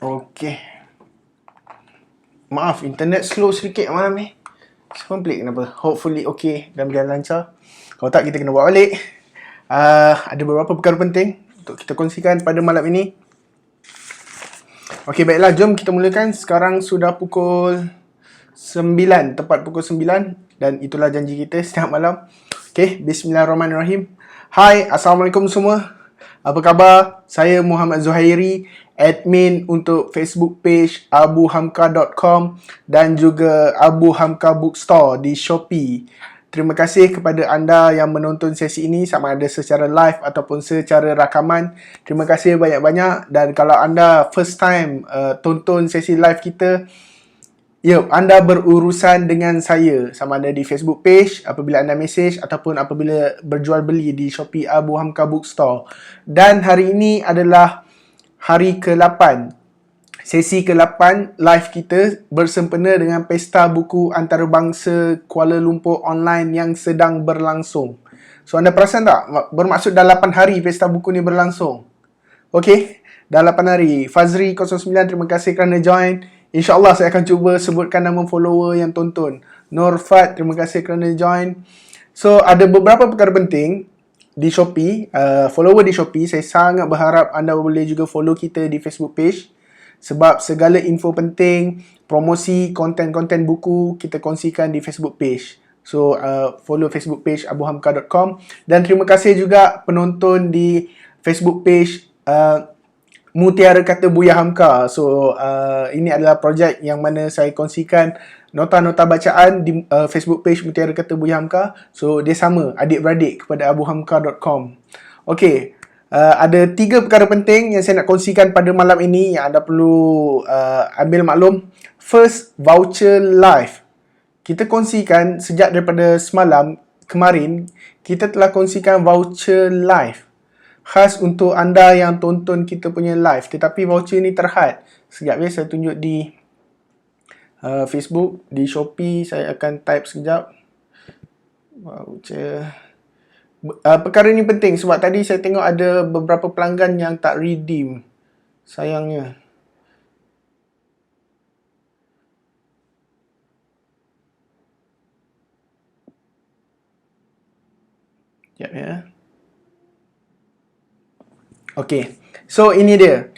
Okey. Maaf, internet slow sedikit malam ni. Saya pelik kenapa. Hopefully okey dan berjalan lancar. Kalau tak, kita kena buat balik. Ada beberapa perkara penting untuk kita kongsikan pada malam ini. Okey, baiklah. Jom kita mulakan. Sekarang sudah pukul 9. Tepat pukul 9. Dan itulah janji kita setiap malam. Okey, bismillahirrahmanirrahim. Hai, Assalamualaikum semua. Apa khabar? Saya Muhammad Zuhairi, admin untuk Facebook page abuhamka.com dan juga Abu Hamka Bookstore di Shopee. Terima kasih kepada anda yang menonton sesi ini sama ada secara live ataupun secara rakaman. Terima kasih banyak-banyak, dan kalau anda first time tonton sesi live kita, anda berurusan dengan saya sama ada di Facebook page apabila anda message ataupun apabila berjual beli di Shopee Abu Hamka Bookstore. Dan hari ini adalah hari ke-8, sesi ke-8 live kita bersempena dengan Pesta Buku Antarabangsa Kuala Lumpur Online yang sedang berlangsung. So anda perasan tak? Bermaksud dah 8 hari Pesta Buku ni berlangsung. Okey, dah 8 hari. Fazri 09, terima kasih kerana join. InsyaAllah saya akan cuba sebutkan nama follower yang tonton. Norfat, terima kasih kerana join. So, ada beberapa perkara penting di Shopee. Follower di Shopee, saya sangat berharap anda boleh juga follow kita di Facebook page. Sebab segala info penting, promosi, konten-konten buku, kita kongsikan di Facebook page. So, follow Facebook page abuhamka.com. Dan terima kasih juga penonton di Facebook page Mutiara Kata Buya Hamka. So, ini adalah projek yang mana saya kongsikan nota-nota bacaan di Facebook page Mutiara Kata Buya Hamka. So, dia sama, adik-beradik kepada abuhamka.com. Okey, ada 3 perkara penting yang saya nak kongsikan pada malam ini yang anda perlu ambil maklum. First, voucher live. Kita kongsikan sejak daripada semalam kemarin, kita telah kongsikan voucher live khas untuk anda yang tonton kita punya live. Tetapi voucher ni terhad. Sekejap ya, saya tunjuk di Facebook, di Shopee. Saya akan type sekejap. Voucher. Perkara ni penting sebab tadi saya tengok ada beberapa pelanggan yang tak redeem. Sayangnya. Sekejap ya. Okey, so ini dia.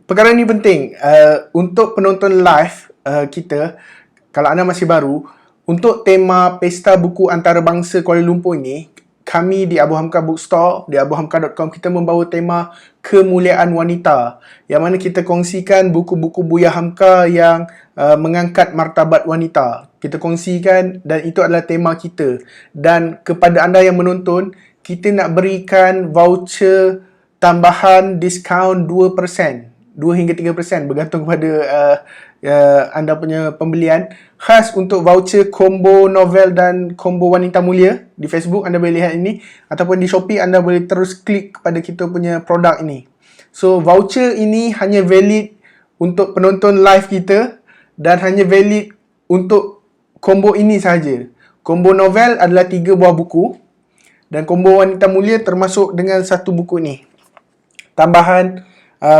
Perkara ni penting untuk penonton live kita. Kalau anda masih baru, untuk tema Pesta Buku Antarabangsa Kuala Lumpur ni, kami di Abu Hamka Bookstore, di abuhamka.com, kita membawa tema kemuliaan wanita, yang mana kita kongsikan buku-buku Buya Hamka yang mengangkat martabat wanita. Kita kongsikan dan itu adalah tema kita. Dan kepada anda yang menonton, kita nak berikan voucher tambahan diskaun 2%, 2 hingga 3% bergantung kepada anda punya pembelian, khas untuk voucher combo novel dan combo wanita mulia. Di Facebook anda boleh lihat ini, ataupun di Shopee anda boleh terus klik kepada kita punya produk ini. So voucher ini hanya valid untuk penonton live kita dan hanya valid untuk combo ini sahaja. Combo novel adalah 3 buah buku dan combo wanita mulia termasuk dengan 1 buku ni. Tambahan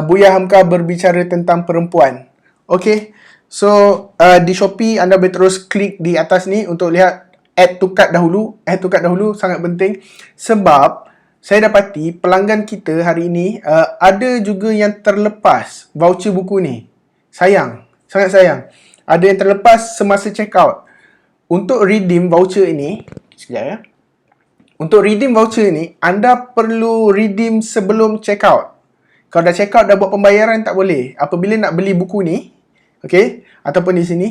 Buya Hamka berbicara tentang perempuan. Okey. So di Shopee anda boleh terus klik di atas ni untuk lihat add to cart dahulu. Add to cart dahulu sangat penting sebab saya dapati pelanggan kita hari ini ada juga yang terlepas voucher buku ni. Sayang, sangat sayang. Ada yang terlepas semasa check out. Untuk redeem voucher ini, sekejap ya. Untuk redeem voucher ni, anda perlu redeem sebelum check out. Kalau dah check out, dah buat pembayaran, tak boleh. Apabila nak beli buku ni, okay, ataupun di sini,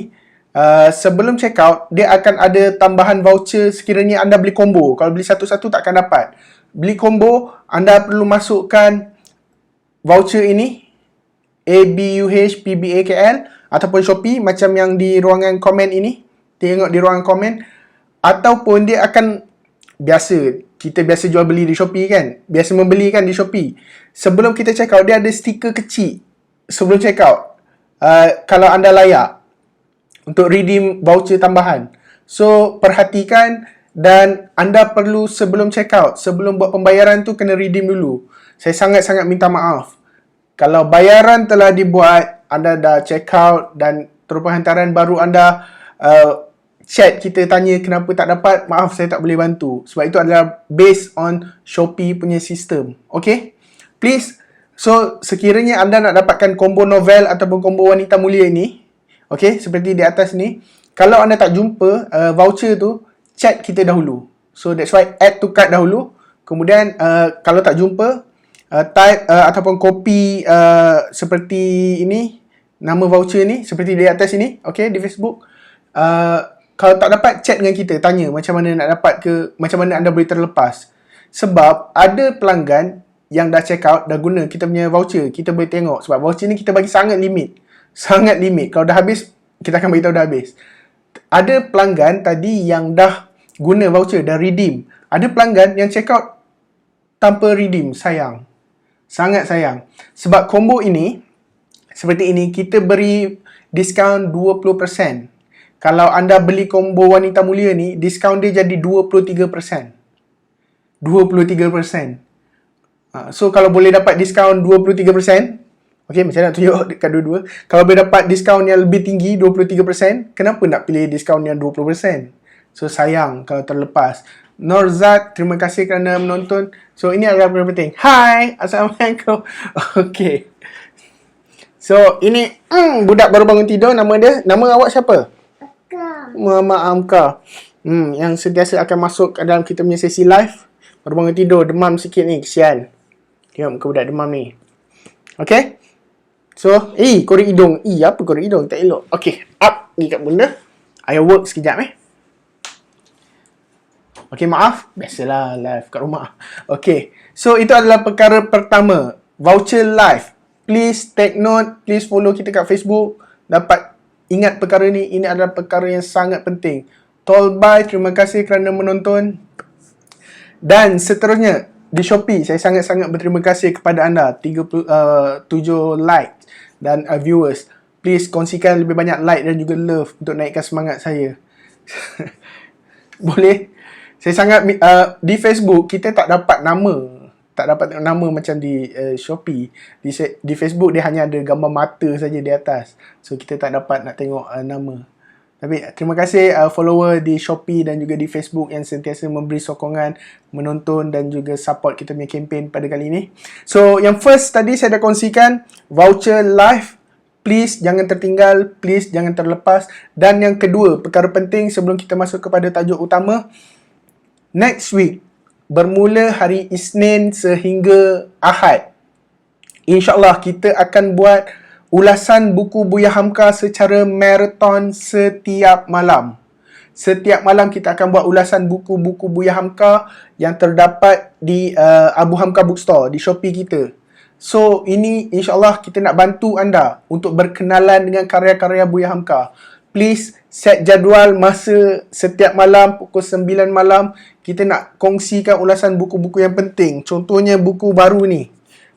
sebelum check out, dia akan ada tambahan voucher sekiranya anda beli combo. Kalau beli satu-satu, tak akan dapat. Beli combo, anda perlu masukkan voucher ini, ABUHPBAKL, ataupun Shopee, macam yang di ruangan komen ini. Tengok di ruangan komen. Ataupun dia akan kita biasa jual beli di Shopee kan, biasa membeli kan di Shopee. Sebelum kita check out, dia ada stiker kecil sebelum check out. Kalau anda layak untuk redeem voucher tambahan. So perhatikan, dan anda perlu sebelum check out, sebelum buat pembayaran tu kena redeem dulu. Saya sangat-sangat minta maaf. Kalau bayaran telah dibuat, anda dah check out dan terus hantaran baru anda chat kita tanya kenapa tak dapat, maaf saya tak boleh bantu. Sebab itu adalah based on Shopee punya sistem. Okay? Please, so sekiranya anda nak dapatkan combo novel ataupun combo wanita mulia ni, okay, seperti di atas ni, kalau anda tak jumpa voucher tu, chat kita dahulu. So that's why add to cart dahulu. Kemudian kalau tak jumpa, type ataupun copy seperti ini, nama voucher ni seperti di atas ini, okay, di Facebook. Kalau tak dapat, chat dengan kita, tanya macam mana nak dapat ke, macam mana anda boleh terlepas. Sebab ada pelanggan yang dah check out, dah guna kita punya voucher, kita boleh tengok. Sebab voucher ni kita bagi sangat limit. Sangat limit. Kalau dah habis, kita akan beritahu dah habis. Ada pelanggan tadi yang dah guna voucher, dah redeem. Ada pelanggan yang check out tanpa redeem. Sayang. Sangat sayang. Sebab combo ini, seperti ini, kita beri diskaun 20%. Kalau anda beli combo wanita mulia ni, diskaun dia jadi 23%. 23%. So, kalau boleh dapat diskaun 23%, okay, macam nak tunjuk dekat dua-dua. Kalau boleh dapat diskaun yang lebih tinggi, 23%, kenapa nak pilih diskaun yang 20%? So, sayang kalau terlepas. Norzat, terima kasih kerana menonton. So, ini adalah yang penting. Hai, Assalamualaikum. Okay. So, ini budak baru bangun tidur. Nama dia, nama awak siapa? Amka. Mama Amka. Yang sentiasa akan masuk ke dalam kita punya sesi live. Baru bangun tidur, demam sikit ni, kesian. Tengok muka budak demam ni. Okay. So, korek hidung. Apa korek hidung? Tak elok. Okay, up. Ni kat bunda. Ayah work sekejap Okay, maaf. Biasalah live kat rumah. Okay. So, itu adalah perkara pertama. Voucher live. Please take note. Please follow kita kat Facebook. Dapat ingat perkara ni. Ini adalah perkara yang sangat penting. Tolbai, terima kasih kerana menonton. Dan seterusnya, di Shopee, saya sangat-sangat berterima kasih kepada anda. 37 like dan viewers. Please kongsikan lebih banyak like dan juga love untuk naikkan semangat saya. Boleh? Saya sangat di Facebook kita tak dapat nama macam di Shopee. Di Facebook dia hanya ada gambar mata saja di atas. So kita tak dapat nak tengok nama. Tapi terima kasih follower di Shopee dan juga di Facebook yang sentiasa memberi sokongan, menonton dan juga support kita punya kempen pada kali ini. So yang first tadi saya dah kongsikan voucher live. Please jangan tertinggal, please jangan terlepas. Dan yang kedua, perkara penting sebelum kita masuk kepada tajuk utama, next week, bermula hari Isnin sehingga Ahad, InsyaAllah kita akan buat ulasan buku Buya Hamka secara marathon setiap malam. Setiap malam kita akan buat ulasan buku-buku Buya Hamka yang terdapat di Abu Hamka Bookstore, di Shopee kita. So, ini insyaAllah kita nak bantu anda untuk berkenalan dengan karya-karya Buya Hamka. Please set jadual masa setiap malam pukul 9 malam. Kita nak kongsikan ulasan buku-buku yang penting. Contohnya buku baru ni.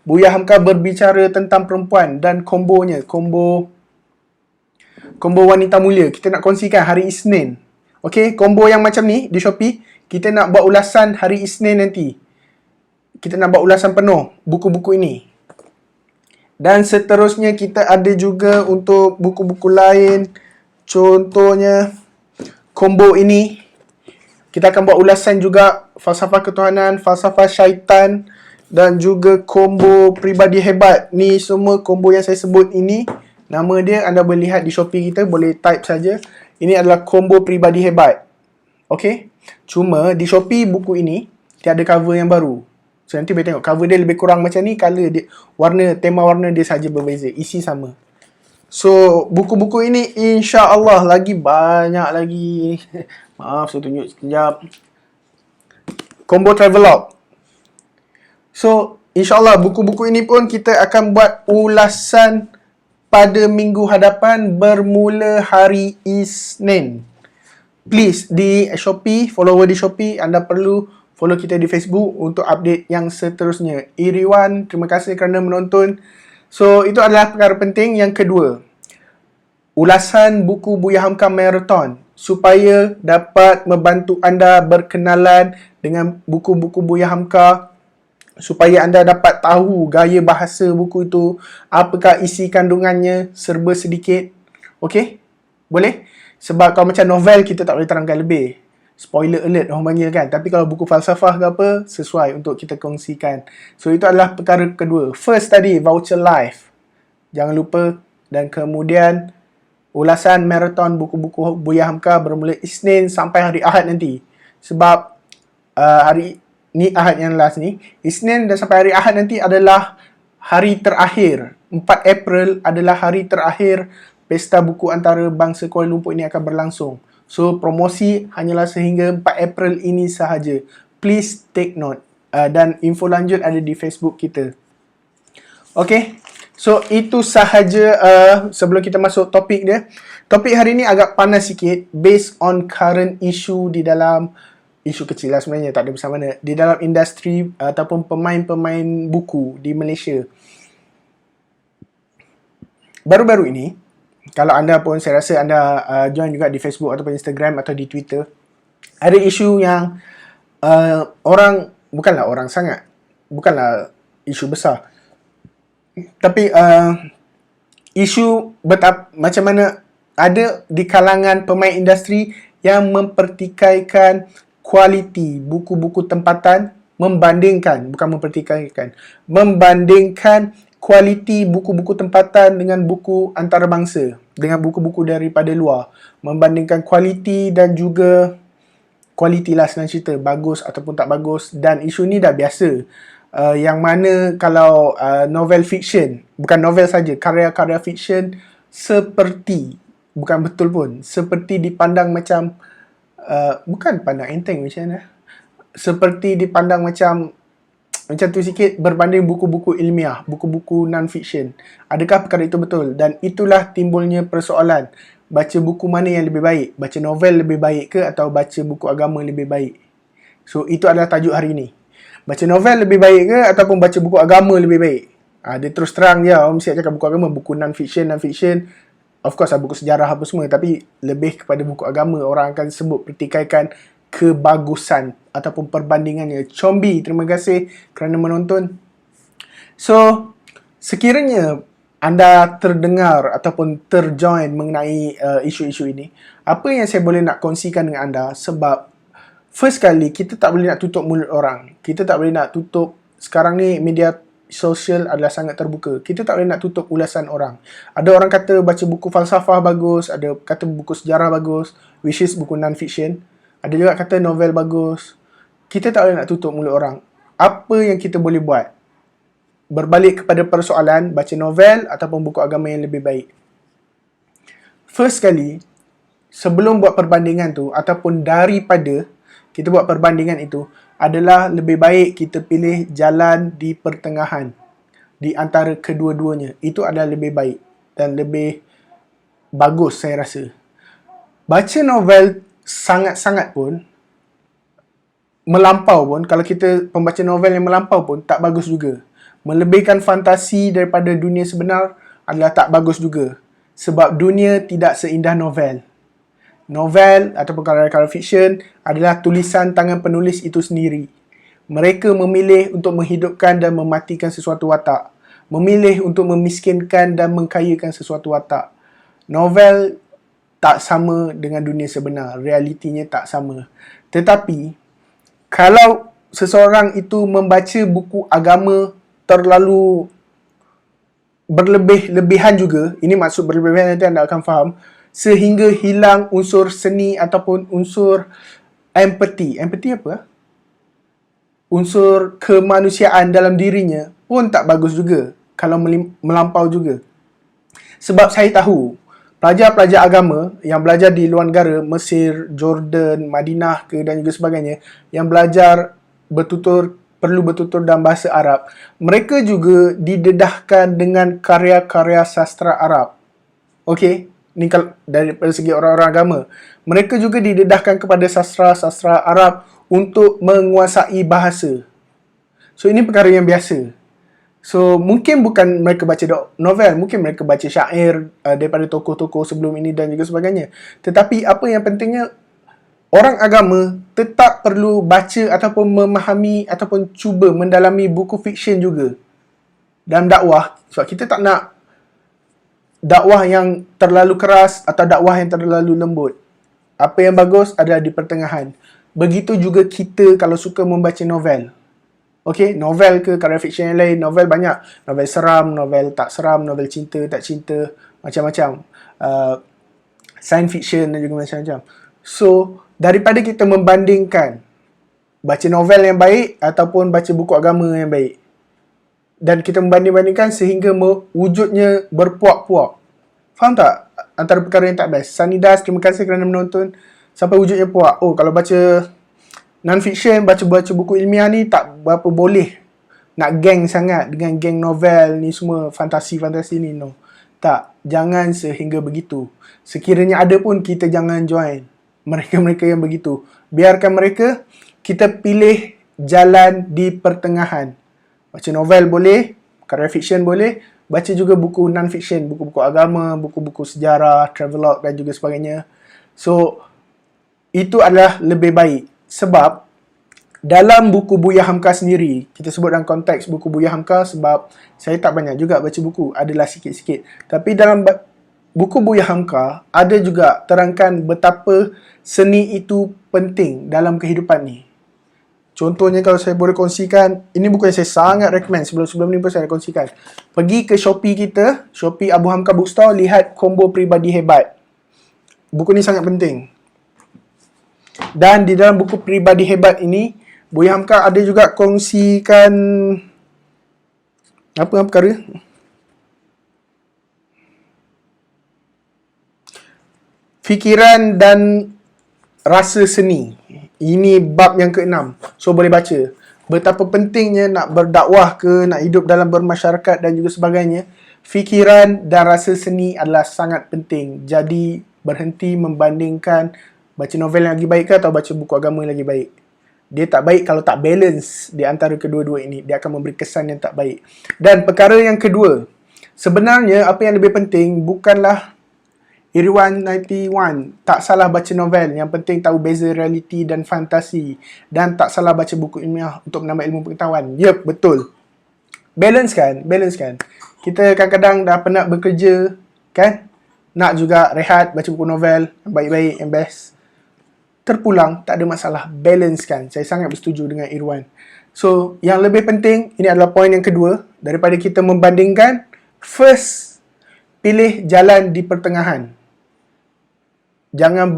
Buya Hamka berbicara tentang perempuan dan kombonya. Combo wanita mulia. Kita nak kongsikan hari Isnin. Okay, combo yang macam ni di Shopee. Kita nak buat ulasan hari Isnin nanti. Kita nak buat ulasan penuh buku-buku ini. Dan seterusnya kita ada juga untuk buku-buku lain. Contohnya combo ini. Kita akan buat ulasan juga falsafah ketuhanan, falsafah syaitan dan juga combo pribadi hebat. Ni semua combo yang saya sebut ini. Nama dia anda boleh lihat di Shopee kita, boleh type saja. Ini adalah combo pribadi hebat. Okay? Cuma di Shopee buku ini tiada cover yang baru. So nanti boleh tengok cover dia lebih kurang macam ni, color dia, tema warna dia saja berbeza, isi sama. So buku-buku ini insya-Allah lagi banyak lagi. Maaf saya tunjuk sekejap. Combo Travelog. So insya-Allah buku-buku ini pun kita akan buat ulasan pada minggu hadapan bermula hari Isnin. Please di Shopee, follower di Shopee, anda perlu follow kita di Facebook untuk update yang seterusnya. Iriwan, terima kasih kerana menonton. So, itu adalah perkara penting. Yang kedua, ulasan buku Buya Hamka Marathon supaya dapat membantu anda berkenalan dengan buku-buku Buya Hamka. supaya anda dapat tahu gaya bahasa buku itu, apakah isi kandungannya, serba sedikit. Okey? Boleh? Sebab kalau macam novel, kita tak boleh terangkan lebih. Spoiler alert orang panggil kan. Tapi kalau buku falsafah ke apa, sesuai untuk kita kongsikan. So, itu adalah perkara kedua. First tadi, voucher live. Jangan lupa. Dan kemudian, ulasan marathon buku-buku Buya Hamka bermula Isnin sampai hari Ahad nanti. Sebab hari ni Ahad yang last ni, Isnin dan sampai hari Ahad nanti adalah hari terakhir. 4 April adalah hari terakhir Pesta Buku Antarabangsa Kuala Lumpur ini akan berlangsung. So, promosi hanyalah sehingga 4 April ini sahaja. Please take note. Dan info lanjut ada di Facebook kita. Okay. So, itu sahaja sebelum kita masuk topik dia. Topik hari ni agak panas sikit based on current issue di dalam, isu kecil lah sebenarnya, tak ada besar mana, di dalam industri ataupun pemain-pemain buku di Malaysia. Baru-baru ini, kalau anda pun, saya rasa anda join juga di Facebook ataupun Instagram atau di Twitter, ada isu yang bukanlah orang sangat, bukanlah isu besar, tapi isu macam mana ada di kalangan pemain industri yang mempertikaikan kualiti buku-buku tempatan membandingkan kualiti buku-buku tempatan dengan buku antarabangsa, dengan buku-buku daripada luar, membandingkan kualiti dan juga kualiti lah, senang cerita, bagus ataupun tak bagus. Dan isu ni dah biasa, yang mana kalau novel fiction, bukan novel saja, karya-karya fiction seperti dipandang macam bukan pandang enteng macam mana, seperti dipandang macam tu sikit berbanding buku-buku ilmiah, buku-buku non-fiction. Adakah perkara itu betul? Dan itulah timbulnya persoalan. Baca buku mana yang lebih baik? Baca novel lebih baik ke atau baca buku agama lebih baik? So, itu adalah tajuk hari ini. Baca novel lebih baik ke ataupun baca buku agama lebih baik? Dia terus terang je, orang mesti cakap buku agama, buku non-fiction. Of course, buku sejarah apa semua, tapi lebih kepada buku agama, orang akan sebut pertikaikan kebagusan ataupun perbandingannya. Combi, terima kasih kerana menonton. So, sekiranya anda terdengar ataupun terjoin mengenai isu-isu ini, apa yang saya boleh nak kongsikan dengan anda? Sebab first kali, kita tak boleh nak tutup mulut orang. Kita tak boleh nak tutup, sekarang ni media sosial adalah sangat terbuka. Kita tak boleh nak tutup ulasan orang. Ada orang kata baca buku falsafah bagus, ada kata buku sejarah bagus, which is buku non-fiction. Ada juga kata novel bagus. Kita tak boleh nak tutup mulut orang. Apa yang kita boleh buat? Berbalik kepada persoalan, baca novel ataupun buku agama yang lebih baik. First kali, sebelum buat perbandingan tu, ataupun daripada kita buat perbandingan itu, adalah lebih baik kita pilih jalan di pertengahan di antara kedua-duanya. Itu adalah lebih baik dan lebih bagus, saya rasa. Baca novel sangat-sangat pun, melampau pun, kalau kita pembaca novel yang melampau pun, tak bagus juga. Melebihkan fantasi daripada dunia sebenar adalah tak bagus juga. Sebab dunia tidak seindah novel. Novel ataupun karya-karya fiction adalah tulisan tangan penulis itu sendiri. Mereka memilih untuk menghidupkan dan mematikan sesuatu watak. Memilih untuk memiskinkan dan mengkayakan sesuatu watak. Novel tak sama dengan dunia sebenar. Realitinya tak sama. Tetapi, kalau seseorang itu membaca buku agama terlalu berlebihan juga, ini maksud berlebihan, nanti anda akan faham, sehingga hilang unsur seni ataupun unsur empathy. Empathy apa? Unsur kemanusiaan dalam dirinya pun tak bagus juga kalau melampau juga. Sebab saya tahu, pelajar-pelajar agama yang belajar di luar negara, Mesir, Jordan, Madinah ke dan juga sebagainya, yang belajar perlu bertutur dalam bahasa Arab, mereka juga didedahkan dengan karya-karya sastra Arab. Okey, ni kalau daripada segi orang-orang agama, mereka juga didedahkan kepada sastra-sastra Arab untuk menguasai bahasa. So, ini perkara yang biasa. So, mungkin bukan mereka baca novel, mungkin mereka baca syair daripada tokoh-tokoh sebelum ini dan juga sebagainya. Tetapi apa yang pentingnya, orang agama tetap perlu baca ataupun memahami ataupun cuba mendalami buku fiksyen juga dalam dakwah, sebab kita tak nak dakwah yang terlalu keras atau dakwah yang terlalu lembut. Apa yang bagus adalah di pertengahan. Begitu juga kita kalau suka membaca novel. Okay, novel ke karya fiksyen yang lain, novel banyak. Novel seram, novel tak seram, novel cinta, tak cinta, macam-macam. Science fiction dan juga macam-macam. So, daripada kita membandingkan baca novel yang baik ataupun baca buku agama yang baik, dan kita membanding-bandingkan sehingga wujudnya berpuak-puak. Faham tak? Antara perkara yang tak best. Sanidas, terima kasih kerana menonton. Sampai wujudnya puak. Oh, kalau baca non-fiction, baca-baca buku ilmiah ni tak berapa boleh nak geng sangat dengan geng novel ni semua, fantasi-fantasi ni. No. Tak. Jangan sehingga begitu. Sekiranya ada pun, kita jangan join mereka-mereka yang begitu. Biarkan mereka, kita pilih jalan di pertengahan. Baca novel boleh, karya fiksyen boleh, baca juga buku non-fiction, buku-buku agama, buku-buku sejarah, travelog dan juga sebagainya. So, itu adalah lebih baik. Sebab, dalam buku Buya Hamka sendiri, kita sebut dalam konteks buku Buya Hamka sebab saya tak banyak juga baca buku, adalah sikit-sikit. Tapi dalam buku Buya Hamka, ada juga terangkan betapa seni itu penting dalam kehidupan ni. Contohnya kalau saya boleh kongsikan, ini buku yang saya sangat recommend, sebelum ni pun saya kongsikan. Pergi ke Shopee kita, Shopee Abu Hamka Bookstore, lihat Combo Pribadi Hebat. Buku ni sangat penting. Dan di dalam buku Pribadi Hebat ini, Buya Hamka ada juga kongsikan apa perkara? Fikiran dan rasa seni. Ini bab yang ke-6. So, boleh baca. Betapa pentingnya nak berdakwah ke, nak hidup dalam bermasyarakat dan juga sebagainya. Fikiran dan rasa seni adalah sangat penting. Jadi, berhenti membandingkan baca novel yang lagi baik ke atau baca buku agama yang lagi baik. Dia tak baik kalau tak balance di antara kedua-dua ini. Dia akan memberi kesan yang tak baik. Dan perkara yang kedua, sebenarnya apa yang lebih penting bukanlah Irwan 91, tak salah baca novel, yang penting tahu beza realiti dan fantasi, dan tak salah baca buku ilmiah untuk menambah ilmu pengetahuan. Yep, betul. Balance kan? Kita kadang-kadang dah penat bekerja, kan? Nak juga rehat, baca buku novel yang baik-baik, yang best. Terpulang, tak ada masalah. Balance kan? Saya sangat bersetuju dengan Irwan. So, yang lebih penting, ini adalah poin yang kedua, daripada kita membandingkan, first, pilih jalan di pertengahan. Jangan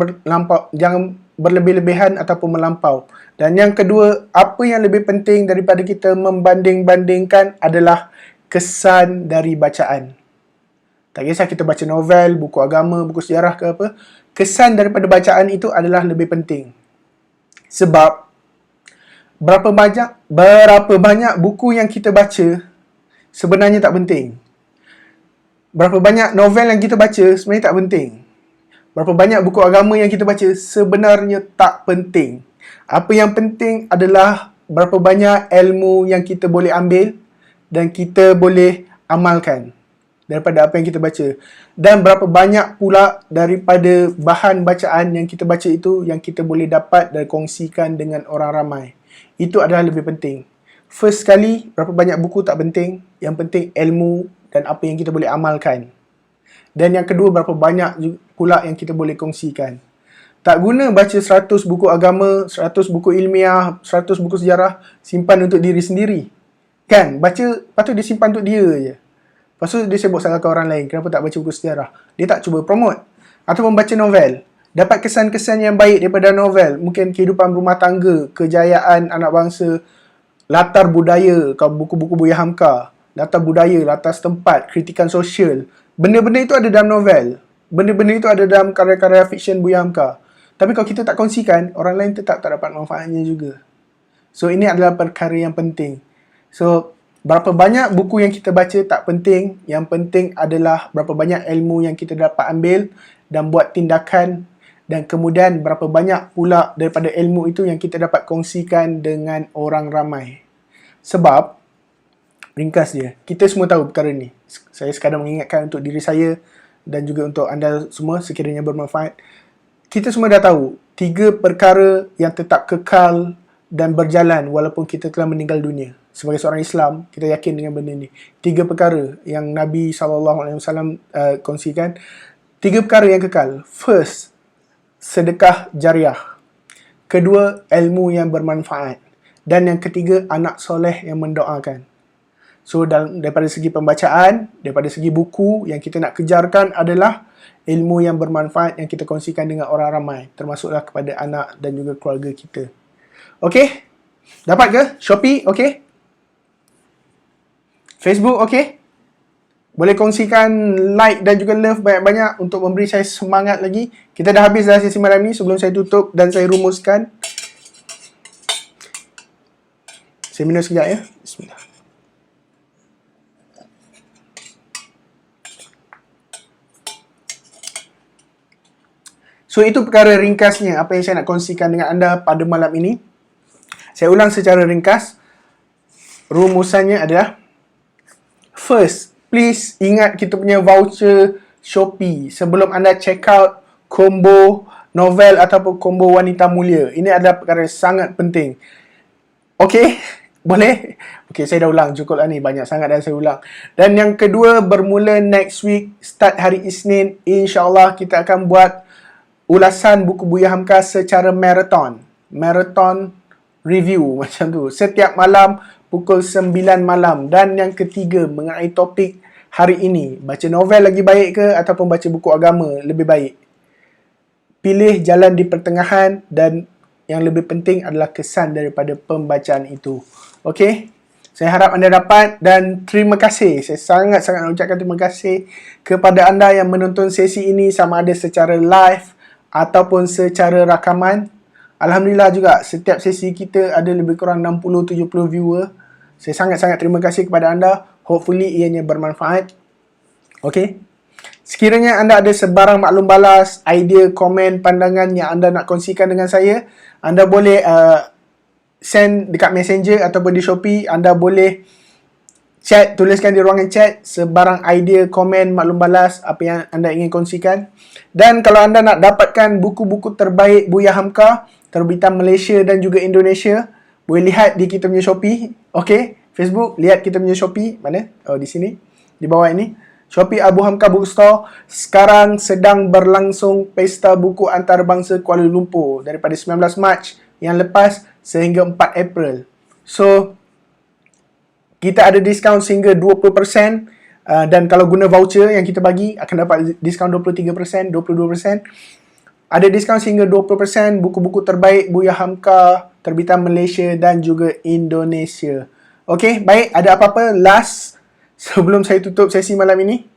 berlebih-lebihan ataupun melampau. Dan yang kedua, apa yang lebih penting daripada kita membanding-bandingkan adalah kesan dari bacaan. Tak kisah kita baca novel, buku agama, buku sejarah ke apa, kesan daripada bacaan itu adalah lebih penting. Sebab berapa banyak buku yang kita baca sebenarnya tak penting. Berapa banyak novel yang kita baca sebenarnya tak penting. Berapa banyak buku agama yang kita baca sebenarnya tak penting. Apa yang penting adalah berapa banyak ilmu yang kita boleh ambil dan kita boleh amalkan daripada apa yang kita baca. Dan berapa banyak pula daripada bahan bacaan yang kita baca itu yang kita boleh dapat dan kongsikan dengan orang ramai. Itu adalah lebih penting. First sekali, berapa banyak buku tak penting. Yang penting ilmu dan apa yang kita boleh amalkan. Dan yang kedua, berapa banyak pula yang kita boleh kongsikan. Tak guna baca 100 buku agama, 100 buku ilmiah, 100 buku sejarah, simpan untuk diri sendiri. Kan? Baca, patut dia simpan untuk dia je. Lepas tu dia sibuk salahkan orang lain. Kenapa tak baca buku sejarah? Dia tak cuba promote. Atau membaca novel. Dapat kesan-kesan yang baik daripada novel. Mungkin kehidupan rumah tangga, kejayaan anak bangsa, latar budaya, buku-buku Buya Hamka, latar budaya, latar setempat, kritikan sosial. Benda-benda itu ada dalam novel. Benda-benda itu ada dalam karya-karya fiksyen Buya Hamka. Tapi kalau kita tak kongsikan, orang lain tetap tak dapat manfaatnya juga. So, ini adalah perkara yang penting. So, berapa banyak buku yang kita baca tak penting. Yang penting adalah berapa banyak ilmu yang kita dapat ambil dan buat tindakan. Dan kemudian berapa banyak pula daripada ilmu itu yang kita dapat kongsikan dengan orang ramai. Sebab, ringkas dia, kita semua tahu perkara ni. Saya sekadar mengingatkan untuk diri saya dan juga untuk anda semua sekiranya bermanfaat. kita semua dah tahu 3 perkara yang tetap kekal dan berjalan walaupun kita telah meninggal dunia. Sebagai seorang Islam, kita yakin dengan benda ni. 3 perkara yang Nabi SAW kongsikan. 3 perkara yang kekal. First, sedekah jariah. Kedua, ilmu yang bermanfaat. Dan yang ketiga, anak soleh yang mendoakan. So, daripada segi pembacaan, daripada segi buku, yang kita nak kejarkan adalah ilmu yang bermanfaat yang kita kongsikan dengan orang ramai. Termasuklah kepada anak dan juga keluarga kita. Okey? Dapat ke? Shopee, okey? Facebook, okey? Boleh kongsikan like dan juga love banyak-banyak untuk memberi saya semangat lagi. Kita dah habis dah sesi malam ni. Sebelum saya tutup dan saya rumuskan. Saya minum sekejap ya. Bismillah. So, itu perkara ringkasnya apa yang saya nak kongsikan dengan anda pada malam ini. Saya ulang secara ringkas. Rumusannya adalah, first, please ingat kita punya voucher Shopee sebelum anda check out combo novel ataupun combo wanita mulia. Ini adalah perkara yang sangat penting. Okey? Boleh? Okey, saya dah ulang. Cukup lah ni. Banyak sangat dah saya ulang. Dan yang kedua, bermula next week, start hari Isnin, insyaAllah kita akan buat ulasan buku Buya Hamka secara marathon. Marathon review macam tu. Setiap malam pukul 9 malam. Dan yang ketiga, mengenai topik hari ini. Baca novel lagi baik ke ataupun baca buku agama lebih baik? Pilih jalan di pertengahan dan yang lebih penting adalah kesan daripada pembacaan itu. Okey? Saya harap anda dapat dan terima kasih. Saya sangat-sangat nak ucapkan terima kasih kepada anda yang menonton sesi ini sama ada secara live ataupun secara rakaman. Alhamdulillah juga setiap sesi kita ada lebih kurang 60-70 viewer. Saya sangat-sangat terima kasih kepada anda. Hopefully ianya bermanfaat. Okey. Sekiranya anda ada sebarang maklum balas, idea, komen, pandangan yang anda nak kongsikan dengan saya, anda boleh send dekat Messenger ataupun di Shopee. Anda boleh chat, tuliskan di ruangan chat sebarang idea, komen, maklum balas apa yang anda ingin kongsikan. Dan kalau anda nak dapatkan buku-buku terbaik Buya Hamka, terbitan Malaysia dan juga Indonesia, boleh lihat di kita punya Shopee. Okey, Facebook, lihat kita punya Shopee. Mana? Oh, di sini. Di bawah ini. Shopee Abu Hamka Bookstore. Sekarang sedang berlangsung Pesta Buku Antarabangsa Kuala Lumpur daripada 19 Mac yang lepas sehingga 4 April. So, kita ada diskaun sehingga 20%, dan kalau guna voucher yang kita bagi akan dapat diskaun 23%, 22%. Ada diskaun sehingga 20%, buku-buku terbaik Buya Hamka, terbitan Malaysia dan juga Indonesia. Okey, baik. Ada apa-apa last sebelum saya tutup sesi malam ini?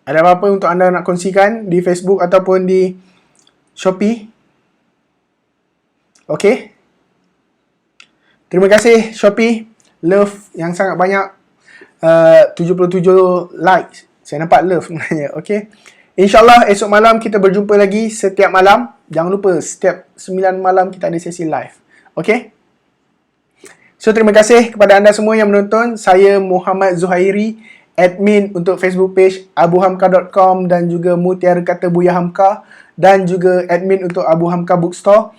Ada apa-apa untuk anda nak kongsikan di Facebook ataupun di Shopee? Okey. Terima kasih Shopee. Love yang sangat banyak. 77 likes. Saya nampak love sebenarnya. Okey. InsyaAllah esok malam kita berjumpa lagi setiap malam. Jangan lupa setiap 9 malam kita ada sesi live. Okey. So terima kasih kepada anda semua yang menonton. Saya Muhammad Zuhairi, admin untuk Facebook page abuhamka.com dan juga Mutiara Kata Buya Hamka dan juga admin untuk Abu Hamka Bookstore.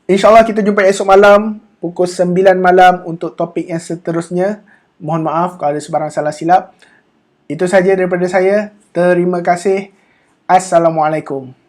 InsyaAllah kita jumpa esok malam pukul 9 malam untuk topik yang seterusnya. Mohon maaf kalau ada sebarang salah silap. Itu saja daripada saya. Terima kasih. Assalamualaikum.